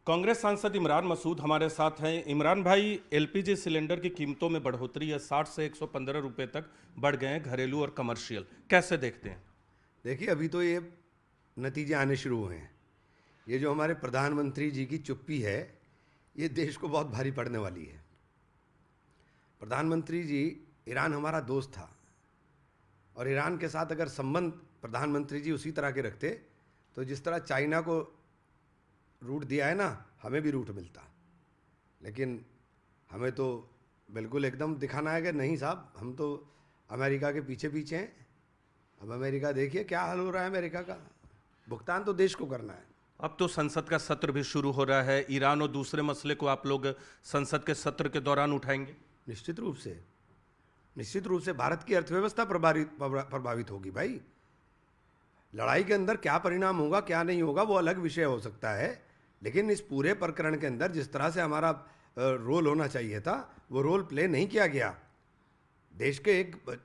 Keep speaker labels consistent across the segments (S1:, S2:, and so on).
S1: कांग्रेस सांसद इमरान मसूद हमारे साथ हैं। इमरान भाई, एलपीजी सिलेंडर की कीमतों में बढ़ोतरी है, 60 से 115 रुपए तक बढ़ गए हैं, घरेलू और कमर्शियल। कैसे देखते हैं?
S2: देखिए, अभी तो ये नतीजे आने शुरू हुए हैं। ये जो हमारे प्रधानमंत्री जी की चुप्पी है, ये देश को बहुत भारी पड़ने वाली है। प्रधानमंत्री जी, ईरान हमारा दोस्त था और ईरान के साथ अगर संबंध प्रधानमंत्री जी उसी तरह के रखते तो जिस तरह चाइना को रूट दिया है ना, हमें भी रूट मिलता। लेकिन हमें तो बिल्कुल एकदम दिखाना है कि नहीं साहब, हम तो अमेरिका के पीछे पीछे हैं। अब अमेरिका देखिए क्या हाल हो रहा है अमेरिका का। भुगतान तो देश को करना है।
S1: अब तो संसद का सत्र भी शुरू हो रहा है। ईरान और दूसरे मसले को आप लोग संसद के सत्र के दौरान उठाएंगे?
S2: निश्चित रूप से भारत की अर्थव्यवस्था प्रभावित होगी भाई। लड़ाई के अंदर क्या परिणाम होगा क्या नहीं होगा वो अलग विषय हो सकता है, लेकिन इस पूरे प्रकरण के अंदर जिस तरह से हमारा रोल होना चाहिए था वो रोल प्ले नहीं किया गया। देश के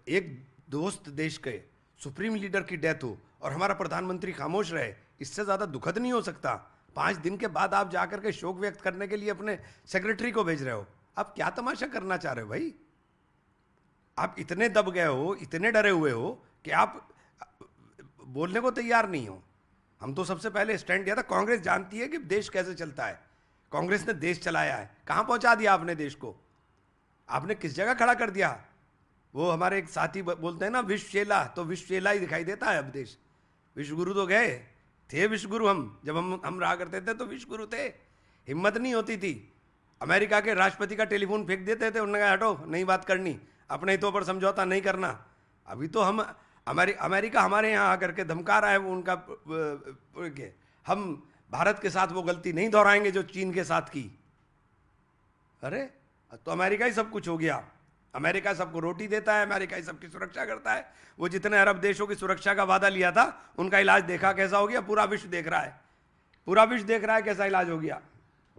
S2: एक दोस्त देश के सुप्रीम लीडर की डेथ हो और हमारा प्रधानमंत्री खामोश रहे, इससे ज़्यादा दुखद नहीं हो सकता। 5 दिन के बाद आप जाकर के शोक व्यक्त करने के लिए अपने सेक्रेटरी को भेज रहे हो। आप क्या तमाशा करना चाह रहे हो भाई? आप इतने दब गए हो, इतने डरे हुए हो कि आप बोलने को तैयार नहीं हो। हम तो सबसे पहले स्टैंड लिया था। कांग्रेस जानती है कि देश कैसे चलता है। कांग्रेस ने देश चलाया है। कहां पहुंचा दिया आपने देश को? आपने किस जगह खड़ा कर दिया? वो हमारे एक साथी बोलते हैं ना, विश्वशेला, तो विश्वशेला ही दिखाई देता है अब देश। विश्वगुरु तो गए थे, विश्वगुरु हम जब हम रहा करते थे तो विश्वगुरु थे। हिम्मत नहीं होती थी। अमेरिका के राष्ट्रपति का टेलीफोन फेंक देते थे, उन्होंने कहा हटो, नहीं बात करनी, अपने हितों पर समझौता नहीं करना। अभी तो हम अमेरिका हमारे यहाँ आकर के धमका रहा है वो उनका के हम भारत के साथ वो गलती नहीं दोहराएंगे जो चीन के साथ की। अरे तो अमेरिका ही सब कुछ हो गया। अमेरिका सबको रोटी देता है, अमेरिका ही सबकी सुरक्षा करता है। वो जितने अरब देशों की सुरक्षा का वादा लिया था उनका इलाज देखा कैसा हो गया। पूरा विश्व देख रहा है, पूरा विश्व देख रहा है कैसा इलाज हो गया।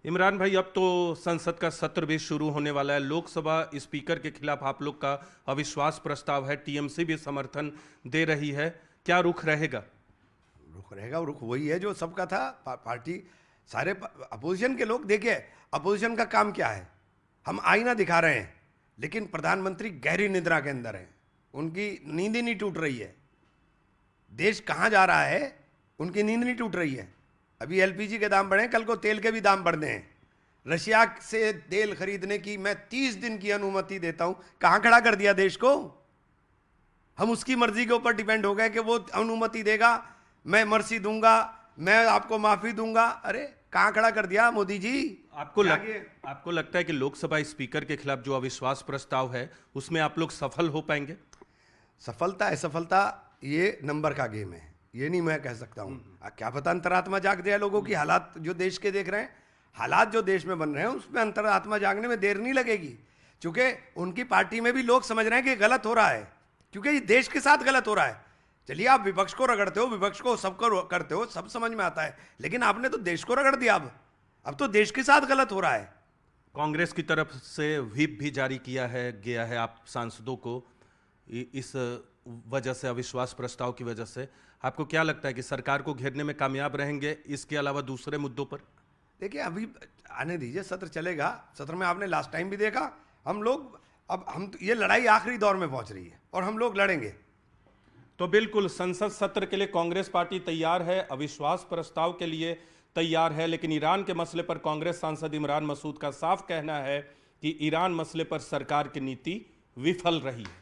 S1: इमरान भाई, अब तो संसद का सत्र भी शुरू होने वाला है। लोकसभा स्पीकर के खिलाफ आप लोग का अविश्वास प्रस्ताव है, टीएमसी भी समर्थन दे रही है। क्या रुख रहेगा?
S2: रुख वही है जो सबका था। पार्टी सारे अपोजिशन के लोग, देखिए अपोजिशन का काम क्या है, हम आईना दिखा रहे हैं, लेकिन प्रधानमंत्री गहरी निद्रा के अंदर हैं। उनकी नींद ही नहीं टूट रही है। देश कहाँ जा रहा है उनकी नींद नहीं टूट रही है। अभी एलपीजी के दाम बढ़े, कल को तेल के भी दाम बढ़ने हैं। रशिया से तेल खरीदने की मैं 30 दिन की अनुमति देता हूं। कहां खड़ा कर दिया देश को? हम उसकी मर्जी के ऊपर डिपेंड हो गए कि वो अनुमति देगा, मैं मर्सी दूंगा, मैं आपको माफी दूंगा। अरे कहां खड़ा कर दिया मोदी जी?
S1: आपको लगता है कि लोकसभा स्पीकर के खिलाफ जो अविश्वास प्रस्ताव है उसमें आप लोग सफल हो पाएंगे?
S2: सफलता असफलता ये नंबर का गेम है, ये नहीं मैं कह सकता हूँ। क्या पता अंतरात्मा जाग जाए लोगों की। हालात जो देश के देख रहे हैं, हालात जो देश में बन रहे हैं, उसमें अंतरात्मा जागने में देर नहीं लगेगी। क्योंकि उनकी पार्टी में भी लोग समझ रहे हैं कि गलत हो रहा है, क्योंकि ये देश के साथ गलत हो रहा है। चलिए, आप विपक्ष को रगड़ते हो, विपक्ष को सबको करते हो, सब समझ में आता है, लेकिन आपने तो देश को रगड़ दिया। अब तो देश के साथ गलत हो रहा है।
S1: कांग्रेस की तरफ से व्हिप भी जारी किया गया है आप सांसदों को, इस वजह से, अविश्वास प्रस्ताव की वजह से। आपको क्या लगता है कि सरकार को घेरने में कामयाब रहेंगे इसके अलावा दूसरे मुद्दों पर?
S2: देखिए, अभी आने दीजिए, सत्र चलेगा। सत्र में आपने लास्ट टाइम भी देखा, हम लोग अब ये लड़ाई आखिरी दौर में पहुंच रही है और हम लोग लड़ेंगे।
S1: तो बिल्कुल संसद सत्र के लिए कांग्रेस पार्टी तैयार है, अविश्वास प्रस्ताव के लिए तैयार है, लेकिन ईरान के मसले पर कांग्रेस सांसद इमरान मसूद का साफ कहना है कि ईरान मसले पर सरकार की नीति विफल रही है।